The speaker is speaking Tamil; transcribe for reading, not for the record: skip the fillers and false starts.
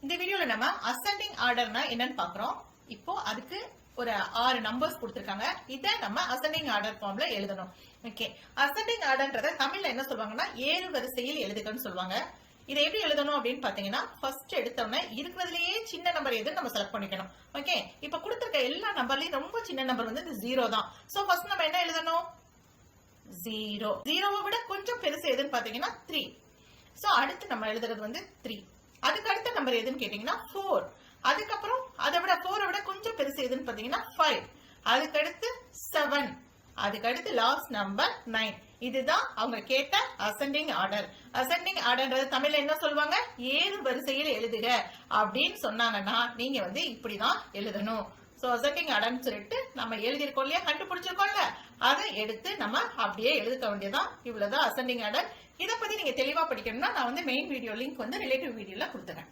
இந்த வீடியோல நம்ம அசெண்டிங் ஆர்டர்னா என்னன்னு பாக்குறோம். இப்போ அதுக்கு ஒரு 6 நம்பர்ஸ் கொடுத்திருக்காங்க. இதை நம்ம அசெண்டிங் ஆர்டர் ஃபார்ம்ல எழுதணும். ஓகே, அசெண்டிங் ஆர்டர்ன்றத தமிழ்ல என்ன சொல்லுவாங்கன்னா ஏறு வரிசையில் எழுதுகன்னு சொல்லுவாங்க. இதை எப்படி எழுதணும் அப்படின்னு பாத்தீங்கன்னா, ஃபர்ஸ்ட் எடுத்தோம்னா இருக்கிறதுலயே சின்ன நம்பர் எதுன்னு நம்ம செலக்ட் பண்ணிக்கணும். ஓகே, இப்ப கொடுத்திருக்க எல்லா நம்பர்லயும் ரொம்ப சின்ன நம்பர் வந்து இந்த 0 தான். சோ ஃபர்ஸ்ட் நம்ம என்ன எழுதணும்? 0. 0வை விட கொஞ்சம் பெருசு எதுன்னு பாத்தீங்கன்னா 3. சோ அடுத்து நம்ம எழுதுறது வந்து 3. அதுக்கு அடுத்த நம்பர் எதுன்னு கேட்டீங்கன்னா 4. அதுக்கப்புறம் அதை விட 4 விட கொஞ்சம் பெருசு எதுன்னு பாத்தீங்கன்னா 5. அதுக்கு அடுத்து 7. அதுக்கு அடுத்து லாஸ்ட் நம்பர் 9. இதுதான் அவங்க கேட்ட அசெண்டிங் ஆர்டர். அசெண்டிங் ஆர்டர்ன்றது தமிழ்ல என்ன சொல்லுவாங்க? ஏறு வரிசையில் எழுதுக அப்படின்னு சொன்னாங்கன்னா நீங்க வந்து இப்படிதான் எழுதணும். சோ அசெண்டிங் ஆர்டர்னு சொல்லிட்டு நம்ம எழுதியிருக்கோம் இல்லையா, கண்டுபிடிச்சிருக்கோம்ல, அதை எடுத்து நம்ம அப்படியே எழுதுக்க வேண்டியதான். இவ்வளவுதான் அசெண்டிங் ஆர்டர். இதை பத்தி நீங்க தெளிவா படிக்கணும்னா நான் வந்து மெயின் வீடியோ லிங்க் வந்து ரிலேட்டிவ் வீடியோல கொடுத்துறேன்.